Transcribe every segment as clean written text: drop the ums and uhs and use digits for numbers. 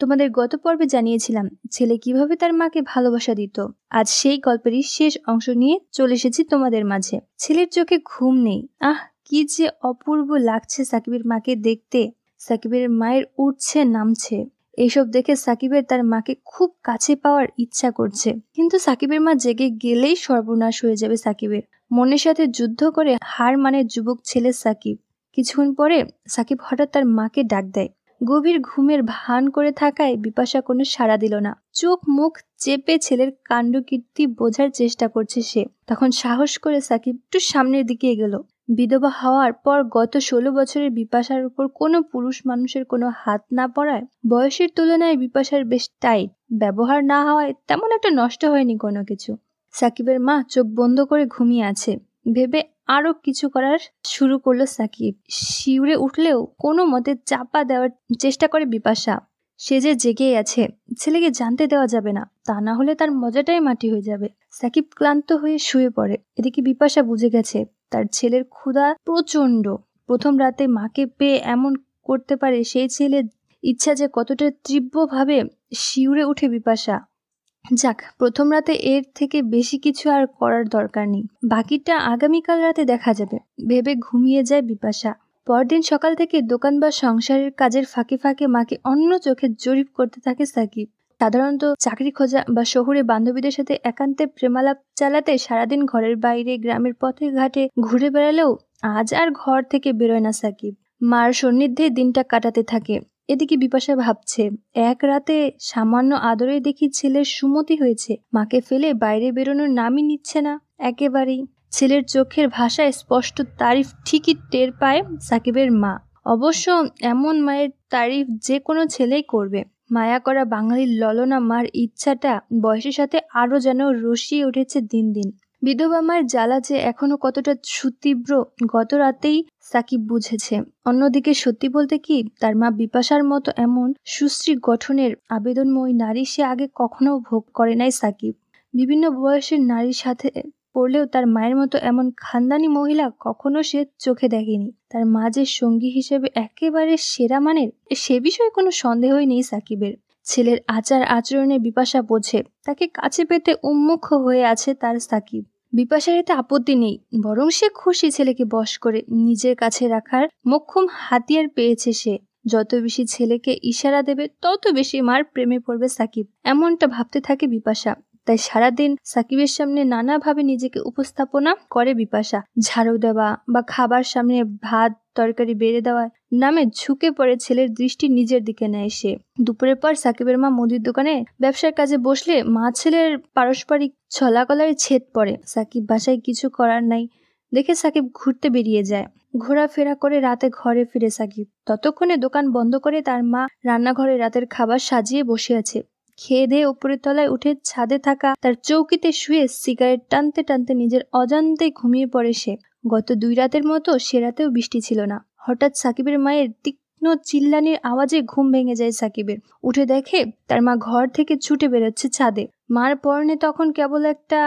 তোমাদের গত পর্বে জানিয়েছিলাম ছেলে কিভাবে তার মাকে ভালোবাসা দিত। আজ সেই গল্পেরই শেষ অংশ নিয়ে চলে এসেছি তোমাদের মাঝে। ছেলের চোখে ঘুম নেই। কি যে অপূর্ব লাগছে সাকিবের মাকে দেখতে। সাকিবের মায়ের উঠছে নামছে, এইসব দেখে সাকিবের তার মাকে খুব কাছে পাওয়ার ইচ্ছা করছে। কিন্তু সাকিবের মা জেগে গেলেই সর্বনাশ হয়ে যাবে সাকিবের। মনের সাথে যুদ্ধ করে হার মানে যুবক ছেলে সাকিব। কিছুক্ষণ পরে সাকিব হঠাৎ তার মাকে ডাক দেয়। গভীর ঘুমের ভান করে থাকায় বিপাশা কোনো সাড়া দিল না। চোখ মুখ চেপে ছেলের কাণ্ডকীর্তি বোঝার চেষ্টা করছে সে। তখন সাহস করে সাকিব একটু সামনের দিকে এগোলো। বিধবা হওয়ার পর গত 16 বছরের বিপাশার উপর কোনো পুরুষ মানুষের কোনো হাত না পড়ায় বয়সের তুলনায় বিপাশার বেশ টাইট। ব্যবহার না হওয়ায় তেমন একটা নষ্ট হয়নি কোনো কিছু। সাকিবের মা চোখ বন্ধ করে ঘুমিয়ে আছে ভেবে আরো কিছু করার শুরু করলো সাকিব। শিউরে উঠলেও কোনো মতে চাপা দেওয়ার চেষ্টা করে বিপাশা। সে যে জেগেই আছে, ছেলেকে জানতে দেওয়া যাবে না, তা না হলে তার মজাটাই মাটি হয়ে যাবে। সাকিব ক্লান্ত হয়ে শুয়ে পড়ে। এদিকে বিপাশা বুঝে গেছে তার ছেলের ক্ষুধা প্রচন্ড। প্রথম রাতে মাকে পেয়ে এমন করতে পারে সেই ছেলের ইচ্ছা যে কতটা তীব্রভাবে শিউরে উঠে বিপাশা। যাক, প্রথম রাতে এর থেকে বেশি কিছু আর করার দরকার নেই, বাকিটা আগামীকাল রাতে দেখা যাবে ভেবে ঘুমিয়ে যায় বিপাশা। পরদিন সকাল থেকে দোকান বা সংসারের কাজের ফাঁকে ফাঁকে মাকে অন্য চোখে জরিপ করতে থাকে সাকিব। সাধারণত চাকরি খোঁজা বা শহুরে বান্ধবীদের সাথে একান্তে প্রেমালাপ চালাতে সারাদিন ঘরের বাইরে গ্রামের পথে ঘাটে ঘুরে বেড়ালেও আজ আর ঘর থেকে বেরোয় না সাকিব। মার সান্নিধ্যে দিনটা কাটাতে থাকে। এদিকে বিপাশা ভাবছে, এক রাতে সামান্য আদরে দেখি ছেলের সুমতি হয়েছে, মাকে ফেলে বাইরে বেরোনোর নামই নিচ্ছে না একেবারেই। ছেলের চোখের ভাষায় স্পষ্ট তারিফ ঠিকই টের পায় সাকিবের মা। অবশ্য এমন মায়ের তারিফ যে কোনো ছেলেই করবে। মায়া করা বাঙালির ললনা মার ইচ্ছাটা বয়সের সাথে আরো যেন রসিয়ে উঠেছে দিন দিন। বিধবা মায়ের জ্বালা যে এখনো কতটা সুতীব্র গত রাতেই সাকিব বুঝেছে। অন্যদিকে সত্যি বলতে কি, তার মা বিপাশার মতো এমন সুশ্রী গঠনের আবেদনময়ী নারী সে আগে কখনো ভোগ করে নাই সাকিব। বিভিন্ন বয়সের নারীর সাথে পড়লেও তার মায়ের মতো এমন খানদানি মহিলা কখনো সে চোখে দেখেনি। তার মা যে সঙ্গী হিসেবে একেবারে সেরা মানের, সে বিষয়ে কোনো সন্দেহই নেই সাকিবের। ছেলের আচার আচরণে বিপাশা বোঝে, তাকে কাছে পেতে উন্মুখ হয়ে আছে তার সাকিব। বিপাশার এতে আপত্তি নেই, বরং সে খুশি ছেলেকে বশ করে নিজের কাছে রাখার মোক্ষম হাতিয়ার পেয়েছে সে। যত বেশি ছেলেকে ইশারা দেবে তত বেশি মার প্রেমে পড়বে সাকিব, এমনটা ভাবতে থাকে বিপাশা। তাই সারাদিন সাকিবের সামনে নানাভাবে নিজেকে উপস্থাপনা করে বিপাশা। ঝাড়ু দেওয়া বা খাবার সামনে ভাত তরকারি বেড়ে দেওয়ার নামে ঝুঁকে পড়ে ছেলের দৃষ্টি নিজের দিকে নেয় সে। দুপুরের পর সাকিবের মা মুদির দোকানে ব্যবসার কাজে বসলে মা ছেলের পারস্পরিক ছলাকলায় ছেদ পড়ে। সাকিব বাসায় কিছু করার নাই দেখে সাকিব ঘুরতে বেরিয়ে যায়। ঘোরাফেরা করে রাতে ঘরে ফিরে সাকিব। ততক্ষণে দোকান বন্ধ করে তার মা রান্নাঘরে রাতের খাবার সাজিয়ে বসে আছে। খেয়ে দিয়ে উপরের তলায় উঠে ছাদে থাকা তার চৌকিতে শুয়ে সিগারেট টানতে টানতে নিজের অজান্তেই ঘুমিয়ে পড়ে সে। গত 2 রাতের মতো সে রাতেও বৃষ্টি ছিল না। হঠাৎ সাকিবের মায়ের তীক্ষ্ণ চিল্লানির আওয়াজে ঘুম ভেঙে যায় সাকিবের। উঠে দেখে তার মা ঘর থেকে ছুটে বেরোচ্ছে ছাদে। মার পরনে তখন কেবল একটা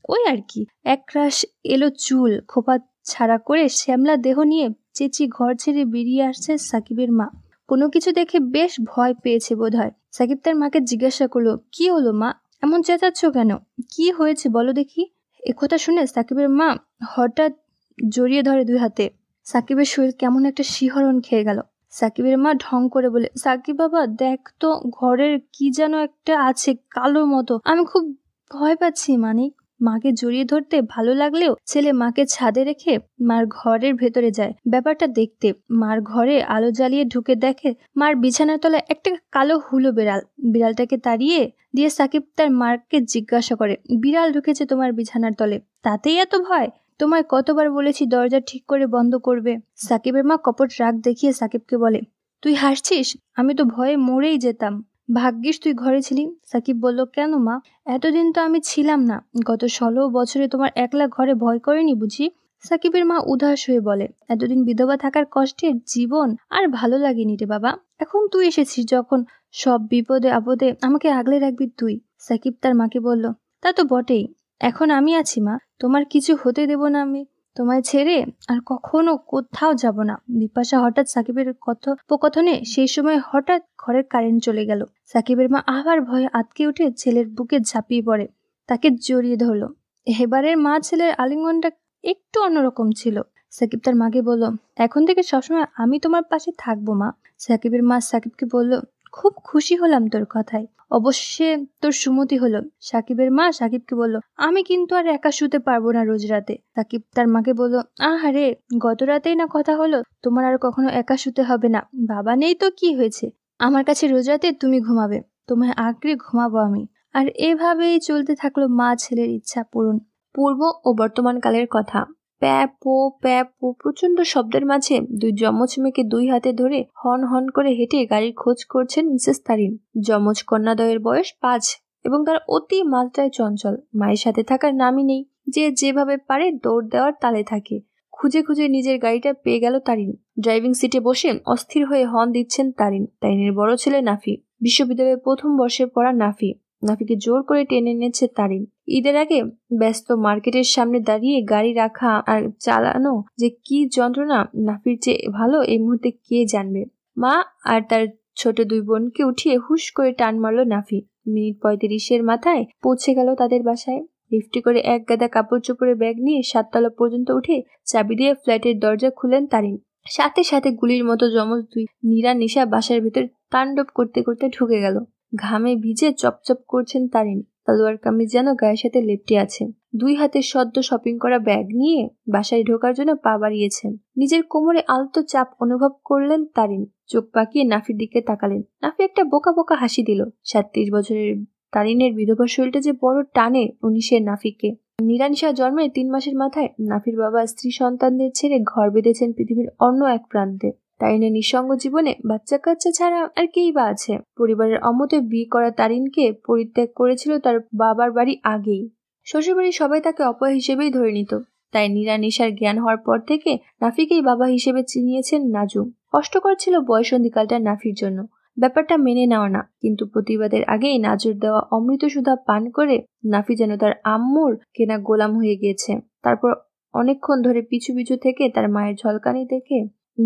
ওই আর কি একরাশ এলো চুল, খোপা ছাড়া করে শ্যামলা দেহ নিয়ে চেঁচি ঘর ছেড়ে বেরিয়ে আসছে সাকিবের মা। কোনো কিছু দেখে বেশ ভয় পেয়েছে বোধহয়। সাকিব তার মাকে জিজ্ঞাসা করলো, কি হলো মা, এমন চেঁচাচ্ছ কেন, কি হয়েছে বলো দেখি। একথা শুনে সাকিবের মা হঠাৎ জড়িয়ে ধরে 2 হাতে। সাকিবের শরীর কেমন একটা শিহরণ খেয়ে গেল। সাকিবের মা ঢং করে বলে, সাকিব বাবা দেখ তো, ঘরের কি যেন একটা আছে কালোর মতো, আমি খুব ভয় পাচ্ছি। মানিক মাকে জড়িয়ে ধরতে ভালো লাগলেও ছেলে মাকে ছাদে রেখে মার ঘরের ভেতরে যায় ব্যাপারটা দেখতে। মার ঘরে আলো জ্বালিয়ে ঢুকে দেখে মার বিছানার তলায় একটা কালো হুলো বিড়াল। বিড়ালটাকে তাড়িয়ে দিয়ে সাকিব তার মাকে জিজ্ঞাসা করে, বিড়াল ঢুকেছে তোমার বিছানার তলে, তাতেই এত ভয়? তোমায় কতবার বলেছি দরজা ঠিক করে বন্ধ করবে। সাকিবের মা কপট রাগ দেখিয়ে সাকিবকে বলে, তুই হাসছিস? আমি তো ভয়ে মরেই যেতাম, ভাগ্যিস তুই ঘরে ছিলি। সাকিব বলল, কেন মা, এতদিন তো আমি ছিলাম না, গত 16 বছরে তোমার একলা ঘরে ভয় করেনি বুঝি? সাকিবের মা উদাস হয়ে বলে, এতদিন বিধবা থাকার কষ্টের জীবন আর ভালো লাগেনি রে বাবা, এখন তুই এসেছিস যখন, সব বিপদে আপদে আমাকে আগলে রাখবি তুই। সাকিব তার মাকে বলল, তা তো বটেই, এখন আমি আছি মা, তোমার কিছু হতে দেব না আমি। তোমায় ছেড়ে আর কখনো কোথাও যাব না। বিপাশা হঠাৎ সাকিবের কথোপকথনে সেই সময় হঠাৎ ঘরের কারেন্ট চলে গেল। সাকিবের মা আবার ভয়ে আঁতকে উঠে ছেলের বুকে ঝাঁপিয়ে পড়ে, তাকে জড়িয়ে ধরলো। এবারের মা ছেলের আলিঙ্গনটা একটু অন্যরকম ছিল। সাকিব তার মাকে বলল, এখন থেকে সবসময় আমি তোমার পাশে থাকবো মা। সাকিবের মা সাকিবকে বলল, খুব খুশি হলাম তোর কথায়, অবশ্যই তোর সুমতি হলো। সাকিবের মা সাকিবকে বলল, আমি কিন্তু আর একা শুতে পারবো না রোজ রাতে। সাকিব তার মাকে বলল, আহারে, গত রাতেই না কথা হলো, তোমার আর কখনো একা শুতে হবে না। বাবা নেই তো কি হয়েছে, আমার কাছে রোজ রাতে তুমি ঘুমাবে, তোমায় আঁকড়ে ঘুমাবো আমি। আর এভাবেই চলতে থাকলো মা ছেলের ইচ্ছা পূরণ। পূর্ব ও বর্তমান কালের কথা। প্যাপো প্রচন্ড শব্দের মাঝে দুই যমজ মেয়েকে দুই হাতে ধরে হন হন করে হেঁটে গাড়ির খোঁজ করছেন মিসেস তারিন। যমজ কন্যাদ্বয়ের বয়স 5 এবং তারা অতি মাত্রায় চঞ্চল। মায়ের সাথে থাকার নামই নেই, যে যেভাবে পারে দৌড় দেওয়ার তালে থাকে। খুঁজে খুঁজে নিজের গাড়িটা পেয়ে গেল তারিন। ড্রাইভিং সিটে বসে অস্থির হয়ে হর্ন দিচ্ছেন তারিন। তারিনের বড় ছেলে নাফি, বিশ্ববিদ্যালয়ের প্রথম বর্ষে পড়া নাফি। নাফিকে জোর করে টেনে এনেছে তারিন। ঈদের আগে ব্যস্ত মার্কেটের সামনে দাঁড়িয়ে গাড়ি রাখা আর চালানো যে কি যন্ত্রণা, নাফির চেয়ে ভালো এই মুহূর্তে কে জানবে। মা আর তার ছোট দুই বোনকে উঠিয়ে হুশ করে টান মারলো নাফি। মিনিট 35-এর মাথায় পৌঁছে গেল তাদের বাসায়। লিফটে করে এক গাদা কাপড় চোপড়ের ব্যাগ নিয়ে 7 তলা পর্যন্ত উঠে চাবি দিয়ে ফ্ল্যাটের দরজা খুলেন তারিন। সাথে সাথে গুলির মতো যমজ দুই নীরা নিশা বাসার ভেতর তাণ্ডব করতে করতে ঢুকে গেল। ঘামে ভিজে চপচপ করছেন তারিন। সালোয়ার কামিজ যেন গায়ের সাথে লেপ্টে আছে। দুই হাতে সদ্য শপিং করা ব্যাগ নিয়ে বাসায় ঢোকার জন্য পা বাড়িয়েছেন। নিজের কোমরে আলতো চাপ অনুভব করলেন তারিন। চোখ পাকিয়ে নাফির দিকে তাকালেন। নাফি একটা বোকা বোকা হাসি দিল। 37 বছরের তারিনের বিধবা শরীরটা যে বড় টানে 19-এর নাফিকে। নিরানিশা জন্মের 3 মাসের মাথায় নাফির বাবা স্ত্রী সন্তানদের ছেড়ে ঘর বেঁধেছেন পৃথিবীর অন্য এক প্রান্তে। তারিনের নিঃসঙ্গ জীবনে বাচ্চা কাচ্চা ছাড়া আর কেই বা আছে। পরিবারের অমতে বিয়ে করা তারিনকে পরিত্যাগ করেছিল তার বাবার বাড়ি আগেই। শ্বশুরবাড়ির সবাই তাকে অপয়া হিসেবেই ধরে নিত। তাই নিরানিশার জ্ঞান হওয়ার পর থেকে নাফিকেই বাবা হিসেবে চিনিয়েছেন নাজু। কষ্টকর ছিল বয়সন্ধিকালটা নাফির জন্য, ব্যাপারটা মেনে নেওয়া না। কিন্তু প্রতিবাদের আগেই নাজুর দেওয়া অমৃত সুধা পান করে নাফি যেন তার আম্মুর কেনা গোলাম হয়ে গিয়েছে। তারপর অনেকক্ষণ ধরে পিছু পিছু থেকে তার মায়ের ঝলকানি দেখে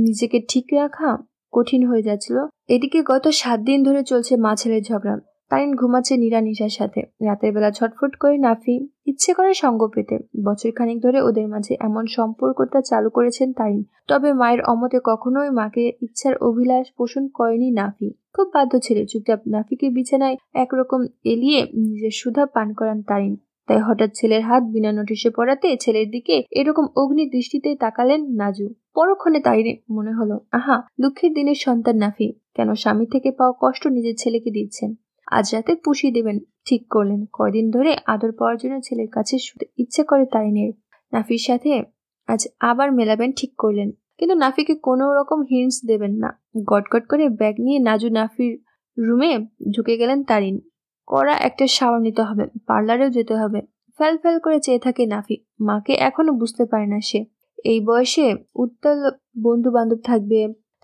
নিজেকে ঠিক রাখা কঠিন হয়ে যাচ্ছিল। এদিকে গত 7 দিন ধরে চলছে মা ছেলের ঝগড়া। তারিন ঘুমাচ্ছে নিরানিশার সাথে। রাতের বেলা ছটফট করে নাফি ইচ্ছে করে সঙ্গ পেতে। বছর খানিক ধরে ওদের মাঝে এমন সম্পর্কটা চালু করেছেন তারিন। তবে মায়ের অমতে কখনোই মাকে ইচ্ছার অভিলাষ পোষণ করেনি নাফি। খুব বাধ্য ছেলে, চুপচাপ নাফিকে বিছানায় একরকম এলিয়ে নিজের সুধা পান করান তারিন। তাই হঠাৎ ছেলের হাত বিনা নোটিশে পড়াতে ছেলের দিকে এরকম অগ্নি দৃষ্টিতে তাকালেন নাজু। পরক্ষণে তাইরে মনে হলো, আহা, দুঃখের দিনের সন্তান নাফি কেন স্বামী থেকে পাওয়া কষ্ট নিজের ছেলেকে দিচ্ছেন। আজ রাতে পুষিয়ে দেবেন ঠিক করলেন। কয়দিন ধরে আদর পাওয়ার জন্য ছেলের কাছে শুতে ইচ্ছে করে তারিনের। নাফির সাথে আজ আবার মেলাবেন ঠিক করলেন, কিন্তু নাফিকে কোনো রকম হিন্টস দেবেন না। গটগট করে ব্যাগ নিয়ে নাজু নাফির রুমে ঢুকে গেলেন তারিন। কড়া একটা শাওয়ার নিতে হবে, পার্লারেও যেতে হবে। ফেল ফেল করে চেয়ে থাকে নাফি। মাকে এখনো বুঝতে পারে না সে। এই বয়সে উত্তাল বন্ধু বান্ধব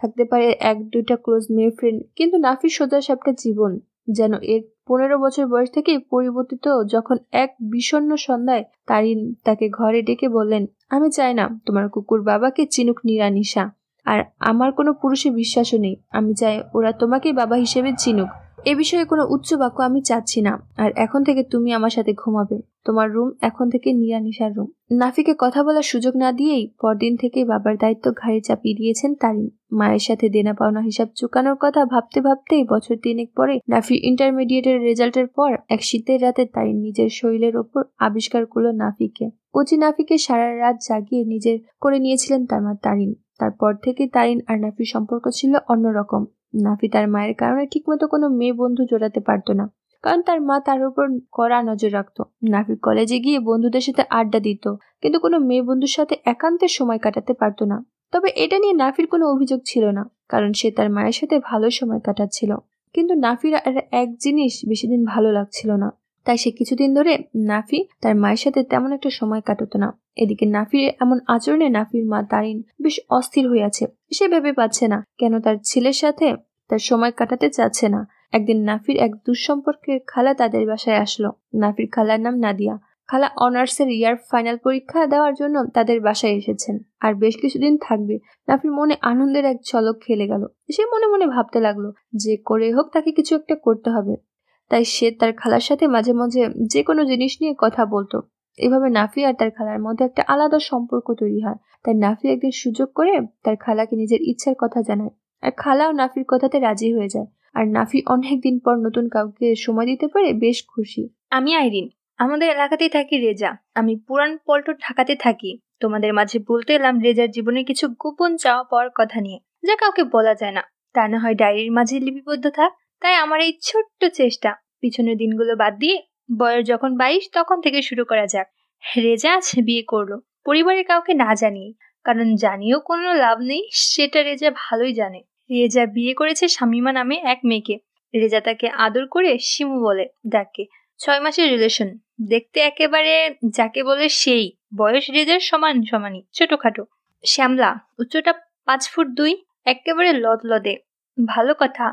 থাকতে পারে 1-2টা ক্লোজ মেয়ে ফ্রেন্ড, কিন্তু নাফির সোজা সাপটা জীবন যেন এর 15 বছর বয়স থেকেই পরিবর্তিত। যখন এক বিষণ্ণ সন্ধ্যায় তারিন তাকে ঘরে ডেকে বললেন, আমি চাই না তোমার কুকুর বাবাকে চিনুক নিরানিশা, আর আমার কোনো পুরুষে বিশ্বাসও নেই। আমি চাই ওরা তোমাকে বাবা হিসেবে চিনুক। এ বিষয়ে কোনো উচ্চ বাক্য আমি চাচ্ছি না। আর এখন থেকে তুমি আমার সাথে ঘুমাবে। তোমার রুম এখন থেকে নিরানিশার রুম। নাফিকে কথা বলার সুযোগ না দিয়েই পরদিন থেকে বাবার দায়িত্ব ঘাড়ে চাপিয়ে দিয়েছেন তারিন। মায়ের সাথে দেনা পাওনা হিসাব চুকানোর কথা ভাবতে ভাবতেই বছর 3 পরে নাফির ইন্টারমিডিয়েটের রেজাল্টের পর এক শীতের রাতে তারিন নিজের শরীরের ওপর আবিষ্কার করলো নাফিকে। কচি নাফিকে সারা রাত জাগিয়ে নিজের করে নিয়েছিলেন তার মা তারিন। তারপর থেকে তারিন আর নাফির সম্পর্ক ছিল অন্যরকম। নাফি তার মায়ের কারণে ঠিকমতো কোনো মেয়ে বন্ধু জোটাতে পারতো না, কারণ তার মা তার উপর কড়া নজর রাখতো। নাফি কলেজে গিয়ে বন্ধুদের সাথে আড্ডা দিত, কিন্তু কোনো মেয়ে বন্ধুর সাথে একান্তের সময় কাটাতে পারতো না। তবে এটা নিয়ে নাফির কোনো অভিযোগ ছিল না, কারণ সে তার মায়ের সাথে ভালো সময় কাটাচ্ছিল। কিন্তু নাফির আর এক জিনিস বেশি দিন ভালো লাগছিল না, তাই সে কিছুদিন ধরে নাফি তার মায়ের সাথে তেমন একটা সময় কাটাতো না। এদিকে নাফির এমন আচরণে নাফির মা তারিন বেশ অস্থির হয়ে আছে। সে ভেবে পাচ্ছে না কেন তার ছেলের সাথে তার সময় কাটাতে চাচ্ছে না। একদিন নাফির এক দুঃসম্পর্কের খালা তাদের বাসায় আসলো। নাফির খালার নাম নাদিয়া। খালা অনার্সের ইয়ার ফাইনাল পরীক্ষা দেওয়ার জন্য তাদের বাসায় এসেছেন আর বেশ কিছুদিন থাকবে। নাফির মনে আনন্দের এক ঝলক খেলে গেল। সে মনে মনে ভাবতে লাগলো যে করে হোক তাকে কিছু একটা করতে হবে। তাই সে তার খালার সাথে মাঝে মাঝে যে কোনো জিনিস নিয়ে কথা বলতো। এভাবে নাফি আর তার খালার মধ্যে একটা আলাদা সম্পর্ক তৈরি হয়। তাই নাফি একদিন সুযোগ করে তার খালাকে নিজের ইচ্ছার কথা জানায় আর খালাও নাফির কথাতে রাজি হয়ে যায়। আর নাফি অনেকদিন পর নতুন কাউকে সময় দিতে পারে বেশ খুশি। আমি আইরিন, আমাদের এলাকাতেই থাকি রেজা। আমি পুরান পল্টন ঢাকাতে থাকি। তোমাদের মাঝে বলতে এলাম রেজার জীবনের কিছু গোপন চাওয়া পাওয়ার কথা নিয়ে, যা কাউকে বলা যায় না। তা না হয় ডায়েরির মাঝে লিপিবদ্ধ থাক। তাই আমার এই ছোট্ট চেষ্টা, পিছনের দিনগুলো বাদ দিয়ে বয়স যখন 22 তখন থেকে শুরু করা যাক। রেজা আজ বিয়ে করলো, পরিবারের কাউকে না জানিয়ে, কারণ জানিয়েও কোনো লাভ নেই, সেটা রেজা ভালোই জানে। রেজা বিয়ে করেছে শামিমা নামে এক মেয়েকে। রেজা তাকে আদর করে শিমু বলে ডাকে। 6 মাসের রিলেশন, দেখতে একেবারে যাকে বলে সেই, বয়স রেজার সমান সমানই, ছোটখাটো। শ্যামলা, উচ্চতা 5 ফুট 2, একেবারে লদলদে। ভালো কথা,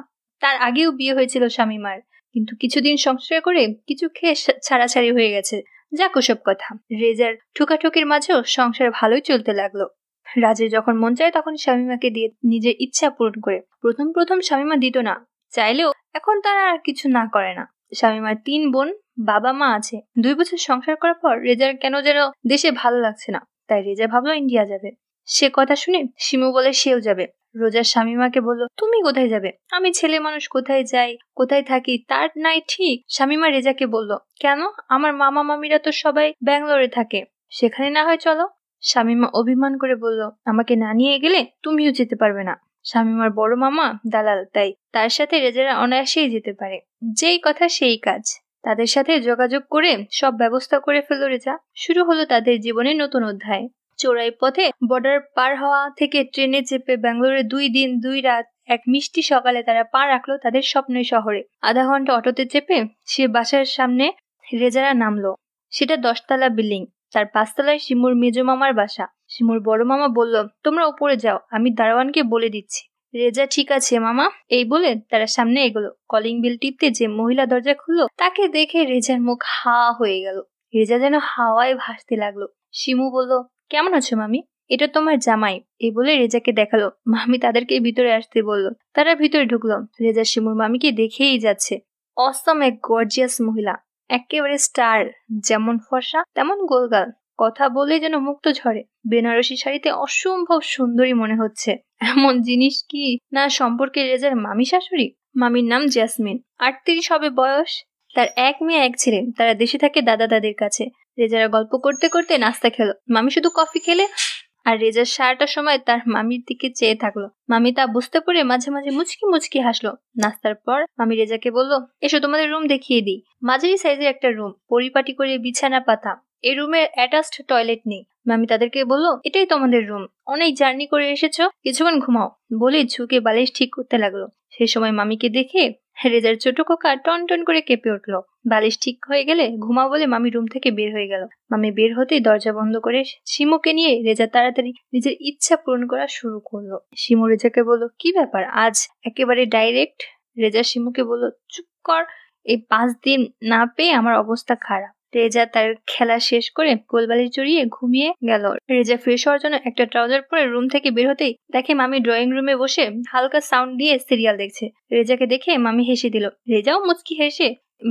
তার আগেও বিয়ে হয়েছিল শামিমার, কিন্তু কিছুদিন সংসার করে কিছু খেয়ে ছাড়াছাড়ি হয়ে গেছে। যাক ওসব কথা। রেজার ঠুকাঠুকির মাঝেও সংসার ভালোই চলতে লাগলো। রাজের যখন মন চায় তখন শামিমাকে দিয়ে নিজের ইচ্ছা পূরণ করে। প্রথম প্রথম শামিমা দিত না, চাইলেও। এখন তারা আর কিছু না করে না। শামিমার 3 বোন, বাবা মা আছে। 2 বছর সংসার করার পর রেজার কেন যেন দেশে ভালো লাগছে না। তাই রেজা ভাবলো ইন্ডিয়া যাবে। সে কথা শুনে শিমু বলে সেও যাবে। রোজার শামিমাকে বলল, তুমি কোথায় যাবে? আমি ছেলে মানুষ, কোথায় যাই কোথায় থাকি তার নাই ঠিক। শামিমা রেজাকে বলল, কেন? আমার মামা মামিরা তো সবাই ব্যাঙ্গালোরে থাকে, সেখানে না হয় চলো। শামিমা অভিমান করে বলল, আমাকে না নিয়ে গেলে তুমিও যেতে পারবে না। শামিমার বড় মামা দালাল, তাই তার সাথে রেজারা অনায়াসেই যেতে পারে। যেই কথা সেই কাজ। তাদের সাথে যোগাযোগ করে সব ব্যবস্থা করে ফেলল রেজা। শুরু হলো তাদের জীবনের নতুন অধ্যায়। চোরাই পথে বর্ডার পার হওয়া থেকে ট্রেনে চেপে ব্যাঙ্গালোরে 2 দিন 2 রাত এক মিষ্টি সকালে তারা পা রাখলো তাদের স্বপ্নের শহরে। আধা ঘন্টা অটোতে চেপে সে বাসার সামনে রেজারা নামলো। সেটা 10 তলা বিল্ডিং। তার 5 তলায় শিমুর মেজো মামার বাসা। শিমুর বড় মামা বলল, তোমরা উপরে যাও, আমি দারোয়ানকে বলে দিচ্ছি। রেজা, ঠিক আছে মামা, এই বলে তারা সামনে এগোলো। কলিং বেল টিপতে যে মহিলা দরজা খুললো তাকে দেখে রেজার মুখ হা হয়ে গেল। রেজা যেন হাওয়ায় ভাসতে লাগলো। শিমু বলল, কেমন আছো মামি? এটা তোমার জামাই। এই বলে রেজাকে দেখালো। মামি তাদেরকে ভিতরে আসতে বলল। তারা ভিতরে ঢুকলো। রেজা শিমুর মামিকে দেখেই যাচ্ছে। অসম এক গর্জিয়াস মহিলা, একেবারে স্টার। যেমন ফর্সা তেমন গোলগাল, কথা বলে যেন মুক্ত ঝরে। বেনারসি শাড়িতে অসম্ভব সুন্দরী মনে হচ্ছে। এমন জিনিস কি না সম্পর্কে রেজার মামি শাশুড়ি। মামির নাম জেসমিন, 38 হবে বয়স। তার 1 মেয়ে 1 ছেলে। তারা দেশে থাকে দাদা দাদির কাছে। রেজারা গল্প করতে করতে নাস্তা খেলো। মামি শুধু কফি খেলে আর রেজার সারাটার সময় তার মামির দিকে চেয়ে থাকলো। মামি তা বুঝতে পেরে মাঝে মাঝে মুচকি মুচকি হাসলো। নাস্তার পর মামি রেজাকে বলল, এসো তোমাদের রুম দেখিয়ে দিই। মাঝারি সাইজের একটা রুম, পরিপাটি করে বিছানা পাতা। এই রুমে অ্যাটাচড টয়লেট নেই। মামি তাদেরকে বলল, এটাই তোমাদের রুম, অনেক জার্নি করে এসেছো, কিছুক্ষণ ঘুমাও। বলে ঝুঁকে বালিশ ঠিক করতে লাগলো। সেই সময় মামিকে দেখে রেজার ছোট খোকা টন টন করে কেঁপে উঠলো। বালিশ ঠিক হয়ে গেলে ঘুমাও বলে মামি রুম থেকে বের হয়ে গেল। মামি বের হতেই দরজা বন্ধ করে শিমুকে নিয়ে রেজা তাড়াতাড়ি নিজের ইচ্ছা পূরণ করা শুরু করলো। শিমু রেজাকে বলল, কি ব্যাপার আজ একেবারে ডাইরেক্ট? রেজা শিমুকে বলল, চুপ কর, এই 5 দিন না পেয়ে আমার অবস্থা খারাপ। রেজা তার খেলা শেষ করে কোলবালিশ জড়িয়ে ঘুমিয়ে গেল। রেজা ফ্রেশ হওয়ার জন্য একটা ট্রাউজার পরে রুম থেকে বের হতেই দেখে মামি ড্রয়িং রুমে বসে হালকা সাউন্ড দিয়ে সিরিয়াল দেখছে। রেজাকে দেখে মামি হেসে দিল। রেজাও মুচকি হেসে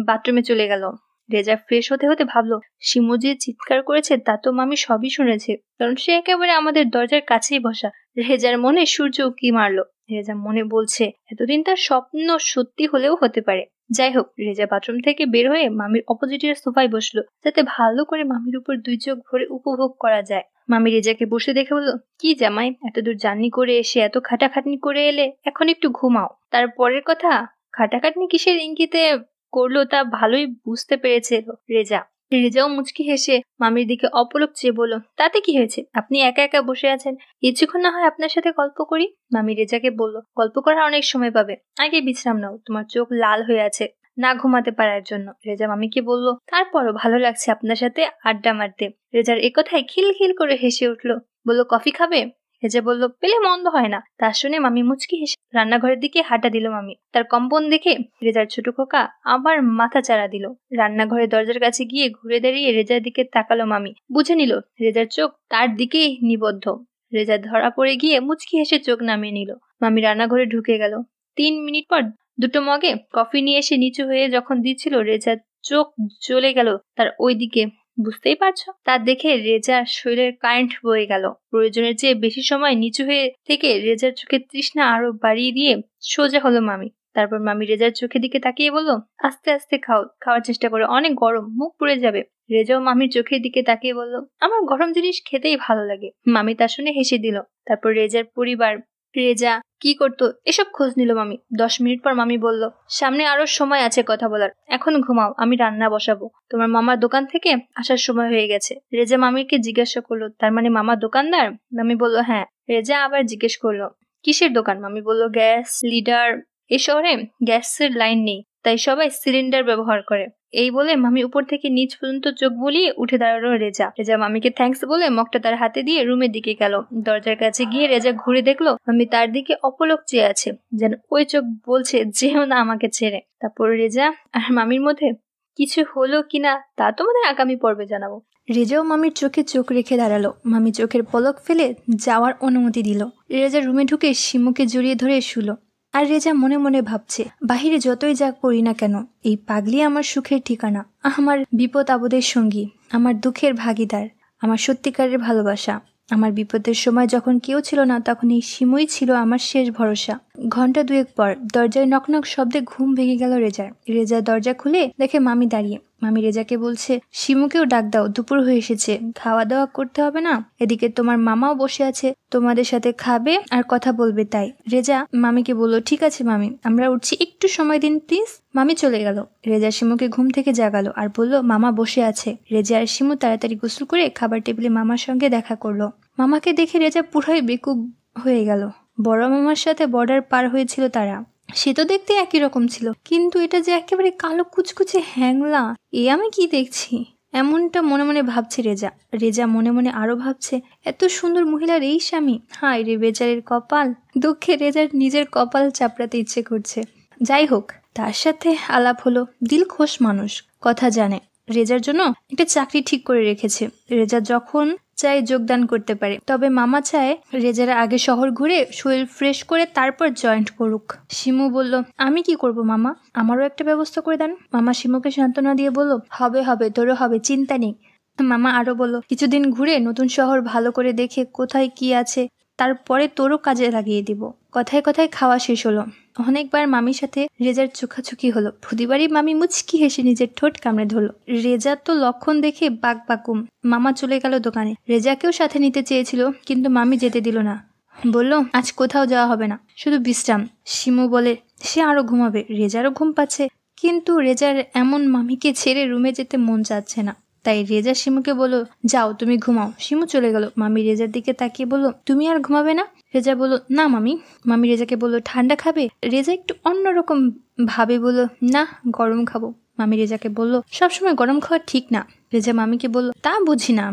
বাথরুমে চলে গেল। রেজা ফ্রেশ হতে হতে ভাবলো, শিমু যে চিৎকার করেছে তা তো মামি সবই শুনেছে, কারণ সে একেবারে আমাদের দরজার কাছেই বসা। রেজার মনে সূর্য উঁকি মারলো। রেজা মনে বলছে, এতদিন তার স্বপ্ন সত্যি হলেও হতে পারে। যাই হোক, রেজা বাথরুম থেকে বের হয়ে মামির অপোজিটের সোফায় বসলো, যাতে ভালো করে মামির উপর 2 চোখ ভরে উপভোগ করা যায়। মামি রেজাকে বসে দেখে বলল, কি জামাই, এতদূর জার্নি করে এসে এত খাটাখাটনি করে এলে, এখন একটু ঘুমাও। তারপরের কথা খাটাখাটনি কিসের ইঙ্গিতে করলো তা ভালোই বুঝতে পেরেছে রেজা। রেজাও মুচকি হেসে মামির দিকে অপলক চেয়ে বলল, তাতে কি হয়েছে, আপনি একা একা বসে আছেন, কিছুক্ষণ না হয় আপনার সাথে গল্প করি। মামি রেজাকে বলল, গল্প করার অনেক সময় পাবে, আগে বিশ্রাম নাও, তোমার চোখ লাল হয়ে আছে না ঘুমাতে পারার জন্য। রেজা মামিকে বলল, তারপরও ভালো লাগছে আপনার সাথে আড্ডা মারতে। রেজার একথায় খিলখিল করে হেসে উঠলো। বলল, কফি খাবে? রেজা বলল, পেলে মন্দ হয় না। তা শুনে মামি মুচকি হেসে রান্নাঘরের দিকে হাঁটা দিল। মামি তার কম্পন দেখে রেজার ছোট খোকা আবার মাথা চাড়া দিল। রান্নাঘরের দরজার কাছে গিয়ে ঘুরে দাঁড়িয়ে রেজার দিকে তাকালো মামি। বুঝে নিল রেজার চোখ তার দিকেই নিবদ্ধ। রেজা ধরা পড়ে গিয়ে মুচকি হেসে চোখ নামিয়ে নিল। মামি রান্নাঘরে ঢুকে গেল। 3 মিনিট পর দুটো মগে কফি নিয়ে এসে নিচু হয়ে যখন দিচ্ছিল, রেজার চোখ জ্বলে গেল তার ওই দিকে। বুঝতেই পারছো? তা দেখে রেজার শরীরের কারেন্ট বয়ে গেল। প্রয়োজনের চেয়ে বেশি সময় নিচু হয়ে থেকে রেজার চোখের তৃষ্ণা আরো বাড়িয়ে দিয়ে সোজা হলো মামি। তারপর মামি রেজার চোখের দিকে তাকিয়ে বলল, আস্তে আস্তে খাও, খাওয়ার চেষ্টা করো, অনেক গরম, মুখ পুড়ে যাবে। রেজাও মামির চোখের দিকে তাকিয়ে বলল, আমার গরম জিনিস খেতেই ভালো লাগে। মামি তা শুনে হেসে দিল। তারপর রেজার পরিবার রেজা কি করতো এসব খোঁজ নিল মামি। 10 মিনিট পর মামি বলল, সামনে আরো সময় আছে কথা বলার, এখন ঘুমাও, আমি রান্না বসাবো। তোমার মামার দোকান থেকে আসার সময় হয়ে গেছে। রেজা মামিকে জিজ্ঞাসা করলো, তার মানে মামা দোকানদার? মামি বলল, হ্যাঁ। রেজা আবার জিজ্ঞেস করলো, কিসের দোকান? মামি বলল, গ্যাস লিডার। এ শহরে গ্যাসের লাইন নেই, তাই সবাই সিলিন্ডার ব্যবহার করে। এই বলে মামি উপর থেকে নিচ পর্যন্ত চোখ বুলিয়ে উঠে দাঁড়ালো রেজা। রেজা মামিকে থ্যাঙ্কস বলে মগটা তার হাতে দিয়ে রুমের দিকে গেল। দরজার কাছে গিয়ে রেজা ঘুরে দেখলো মামি তার দিকে অপলক চেয়ে আছে, যেন ওই চোখ বলছে যেও না আমাকে ছেড়ে। তারপর রেজা আর মামির মধ্যে কিছু হলো কিনা তা তোমাদের আগামী পর্বে জানাবো। রেজাও মামির চোখে চোখ রেখে দাঁড়ালো। মামি চোখের পলক ফেলে যাওয়ার অনুমতি দিল। রেজা রুমে ঢুকে শিমুকে জড়িয়ে ধরে শুলো। আর রেজা মনে মনে ভাবছে, বাহিরে যতই যা করি না কেন, এই পাগলি আমার সুখের ঠিকানা, আমার বিপদ আপদের সঙ্গী, আমার দুঃখের ভাগিদার, আমার সত্যিকারের ভালোবাসা। আমার বিপদের সময় যখন কেউ ছিল না, তখন এই শিমুই ছিল আমার শেষ ভরসা। ঘন্টা 2 পর দরজায় নকনক শব্দে ঘুম ভেঙে গেল রেজার। রেজা দরজা খুলে দেখে মামি দাঁড়িয়ে। মামি রেজাকে বলছে, শিমুকেও ডাক দাও, দুপুর হয়ে এসেছে, খাওয়া দাওয়া করতে হবে না? এদিকে তোমার মামাও বসে আছে, তোমাদের সাথে খাবে আর কথা বলবে। তাই রেজা মামিকে বলল, ঠিক আছে মামি, আমরা উঠছি, একটু সময় দিন প্লিজ। মামি চলে গেল। রেজা শিমুকে ঘুম থেকে জাগালো আর বলল, মামা বসে আছে। রেজা আর শিমু তাড়াতাড়ি গোসল করে খাবার টেবিলে মামার সঙ্গে দেখা করলো। মামাকে দেখে রেজা পুরাই বেকুব হয়ে গেল। বড় মামার সাথে বর্ডার পার হয়েছিল তারা। সে তো দেখতে একই রকম ছিল, কিন্তু এটা যে একেবারে কালো কুচকুচে হ্যাংলা, এ আমি কি দেখছি? এমনটা মনে মনে ভাবছে রেজা। রেজা মনে মনে আরো ভাবছে, এত সুন্দর মহিলার এই স্বামী, হায় রে বেচারের কপাল। দুঃখে রেজার নিজের কপাল চাপড়াতে ইচ্ছে করছে। যাই হোক, তার সাথে আলাপ হলো। দিলখোশ মানুষ, কথা জানে। রেজার জন্য একটা চাকরি ঠিক করে রেখেছে। রেজা যখন চায় যোগদান করতে পারে। তবে মামা চায় রেজারা আগে শহর ঘুরে শরীর ফ্রেশ করে তারপর জয়েন্ট করুক। শিমু বলল, আমি কি করব মামা, আমারও একটা ব্যবস্থা করে দেন। মামা শিমুকে সান্ত্বনা দিয়ে বলল, হবে হবে, তোরও হবে, চিন্তা নেই। মামা আরো বলল, কিছুদিন ঘুরে নতুন শহর ভালো করে দেখে কোথায় কি আছে তারপরে তোরও কাজে লাগিয়ে দিব। কথায় কথায় খাওয়া শেষ হলো। অনেকবার মামির সাথে রেজার চোখাচোখি হলো। প্রতিবারই মামি মুচকি হেসে নিজের ঠোঁট কামড়ে ধরলো। রেজার তো লক্ষণ দেখে বাকুম। মামা চলে গেল দোকানে। রেজাকেও সাথে নিতে চেয়েছিল, কিন্তু মামি যেতে দিল না। বলল, আজ কোথাও যাওয়া হবে না, শুধু বিশ্রাম। শিমু বলে সে আরো ঘুমাবে। রেজারও ঘুম পাচ্ছে, কিন্তু রেজার এমন মামিকে ছেড়ে রুমে যেতে মন চাচ্ছে না। তাই রেজা শিমুকে বলল, যাও তুমি ঘুমাও। শিমু চলে গেল। মামি রেজার দিকে তাকিয়ে বলল, তুমি আর ঘুমাবে না? রেজা বলল, না মামি। মামি রেজাকে বলল, ঠান্ডা খাবে? রেজা একটু অন্যরকম ভাবে বলল, না, গরম খাবো। মামি রেজাকে বলল, সবসময় গরম খাওয়া ঠিক না। রেজা মামিকে বলল, তা বুঝি না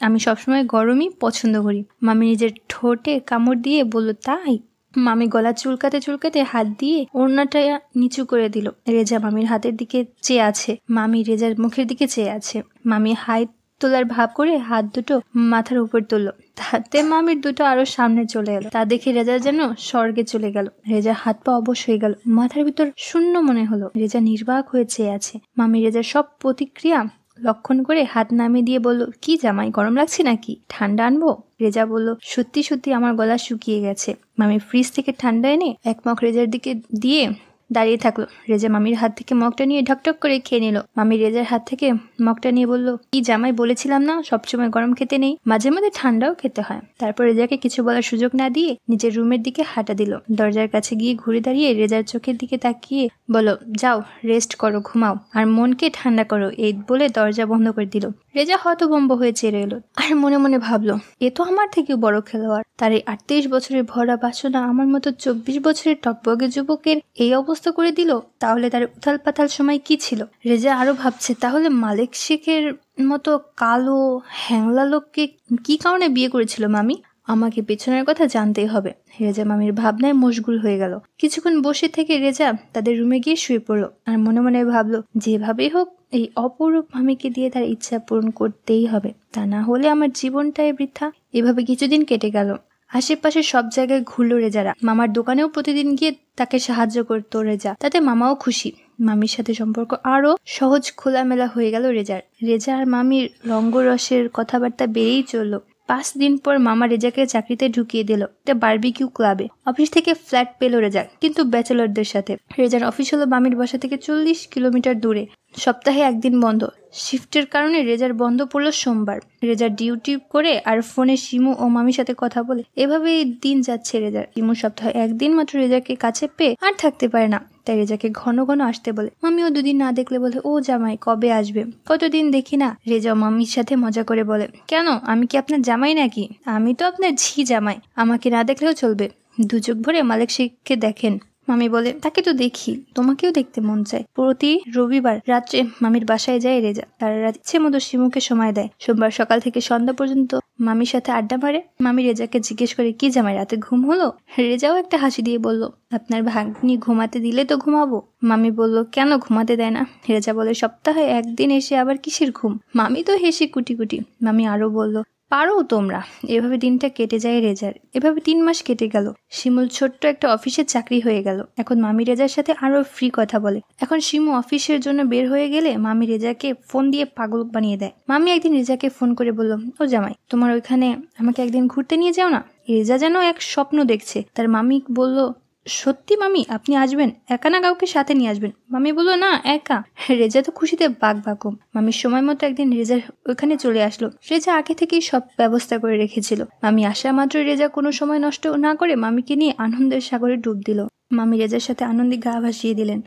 আমি সবসময় গরমই পছন্দ করি। মামি নিজের ঠোঁটে কামড় দিয়ে বলল, তাই? মামি গলা চুলকাতে চুলকাতে হাত দিয়ে ওড়নাটা নিচু করে দিল। রেজা মামির হাতের দিকে চেয়ে আছে। মামি রেজার মুখের দিকে চেয়ে আছে। মামি হাত তোলার ভাব করে হাত দুটো মাথার উপর তুললো। তাতে মামির দুটো আরো সামনে চলে এলো। তা দেখে রেজা যেন স্বর্গে চলে গেল। রেজার হাত পা অবশ হয়ে গেল। মাথার ভিতর শূন্য মনে হলো। রেজা নির্বাক হয়ে চেয়ে আছে। মামি রেজার সব প্রতিক্রিয়া লক্ষণ করে হাত নামিয়ে দিয়ে বলল, কি জামাই, গরম লাগছে নাকি? ঠান্ডা আনবো? রেজা বলল, সত্যি সত্যি আমার গলা শুকিয়ে গেছে। মামি ফ্রিজ থেকে ঠান্ডা এনে এক মগ রেজার দিকে দিয়ে দাঁড়িয়ে থাকলো। রেজা মামির হাত থেকে মগটা নিয়ে ঢকঢক করে খেয়ে নিল। মামি রেজার হাত থেকে মগটা নিয়ে বলল, কি জামাই, বলেছিলাম না সবসময় গরম খেতে নেই, মাঝে মাঝে ঠান্ডাও খেতে হয়। তারপর রেজাকে কিছু বলার সুযোগ না দিয়ে নিজের রুমের দিকে হাঁটা দিল। দরজার কাছে গিয়ে ঘুরে দাঁড়িয়ে রেজার চোখের দিকে তাকিয়ে বলো, যাও রেস্ট করো, ঘুমাও, আর মনকে ঠান্ডা করো, এই বলে দরজা বন্ধ করে দিল। রেজা হতভম্ব হয়ে চেয়ে এলো আর মনে মনে ভাবলো, এ তো আমার থেকেও বড় খেলোয়াড়। তার এই 38 বছরের ভরা বাসনা আমার মতো 24 বছরের টকবগে যুবকের এই অবস্থা করে দিল। তাহলে তার উথাল পাথাল সময় কি ছিল? রেজা আরো ভাবছে, তাহলে মালিক শেখের মতো কালো হ্যাংলা লোককে কি কারণে বিয়ে করেছিল মামি? আমাকে পেছনের কথা জানতেই হবে। রেজা মামির ভাবনায় মশগুল হয়ে গেল। কিছুক্ষণ বসে থেকে রেজা তাদের রুমে গিয়ে শুয়ে পড়লো আর মনে মনে ভাবলো, যেভাবেই হোক এই অপরূপ মামিকে দিয়ে তার ইচ্ছা পূরণ করতেই হবে, তা না হলে আমার জীবনটাই বৃথা। এভাবে কিছুদিন কেটে গেল। আশেপাশে সব জায়গায় ঘুরলো রেজারা। মামার দোকানেও প্রতিদিন গিয়ে তাকে সাহায্য করতো রেজা, তাতে মামাও খুশি। মামির সাথে সম্পর্ক আরো সহজ খোলামেলা হয়ে গেল রেজার। রেজা আর মামির রঙ্গরসের কথাবার্তা বেড়েই চললো। 5 দিন পর মামা রেজাকে চাকরিতে ঢুকিয়ে দিল একটা বারবিকিউ ক্লাবে। অফিস থেকে ফ্ল্যাট পেল রেজা, কিন্তু ব্যাচেলরদের সাথে। রেজার অফিস হলো মামির বাসা থেকে 40 কিলোমিটার দূরে। সপ্তাহে একদিন বন্ধ। শিফটের কারণে রেজার বন্ধ পড়লো সোমবার। রেজার ডিউটি করে আর ফোনে শিমু ও মামির সাথে কথা বলে এভাবেই দিন যাচ্ছে রেজার। শিমু সপ্তাহে একদিন মাত্র রেজাকে কাছে পেয়ে আর থাকতে পারে না, তাই রেজাকে ঘন ঘন আসতে বলে। মামিও 2 দিন না দেখলে বলে, ও জামাই কবে আসবে, কতদিন দেখি না। রেজা মামির সাথে মজা করে বলে, কেন আমি কি আপনার জামাই নাকি? আমি তো আপনার ঝি জামাই, আমাকে না দেখলেও চলবে। 2 চোখ ভরে মালিক শেখকে দেখেন। মামি বলে, তাকে তো দেখি, তোমাকেও দেখতে মন চায়। প্রতি রবিবার রাত্রে মামির বাসায় যায় রেজা। তারা ইচ্ছে মতো শিমুকে সময় দেয়। সোমবার সকাল থেকে সন্ধ্যা পর্যন্ত মামির সাথে আড্ডা মারে। মামি রেজাকে জিজ্ঞেস করে, কি জামাই রাতে ঘুম হলো? রেজাও একটা হাসি দিয়ে বলল, আপনার ভাগ্নি ঘুমাতে দিলে তো ঘুমাবো। মামি বলল, কেন ঘুমাতে দেয় না? রেজা বলে, সপ্তাহে একদিন এসে আবার কিসের ঘুম? মামি তো হেসে কুটি কুটি। মামি আরো বলল, পারো তোমরা। এভাবে দিনটা কেটে যায় রেজার। এভাবে 3 মাস কেটে গেল। শিমুল ছোট্ট একটা অফিসে চাকরি হয়ে গেল। এখন মামি রেজার সাথে আরো ফ্রি কথা বলে। এখন শিমু অফিসের জন্য বের হয়ে গেলে মামি রেজাকে ফোন দিয়ে পাগল বানিয়ে দেয়। মামি একদিন রেজাকে ফোন করে বলল, ও জামাই, তোমার ওইখানে আমাকে একদিন ঘুরতে নিয়ে যাও না। রেজা যেন এক স্বপ্ন দেখছে। তার মামি বলল, সত্যি মামি, আপনি আসবেন? একা না কাউকে সাথে নিয়ে আসবেন? মামি বলল, না একা। রেজা তো খুশিতে বাঘ বাকুম। মামির সময় মতো একদিন রেজার ওখানে চলে আসলো। রেজা আগে থেকেই সব ব্যবস্থা করে রেখেছিল। মামি আসা মাত্র রেজা কোনো সময় নষ্ট না করে মামিকে নিয়ে আনন্দের সাগরে ডুব দিল। মামি রেজার সাথে আনন্দে গা ভাসিয়ে দিলেন।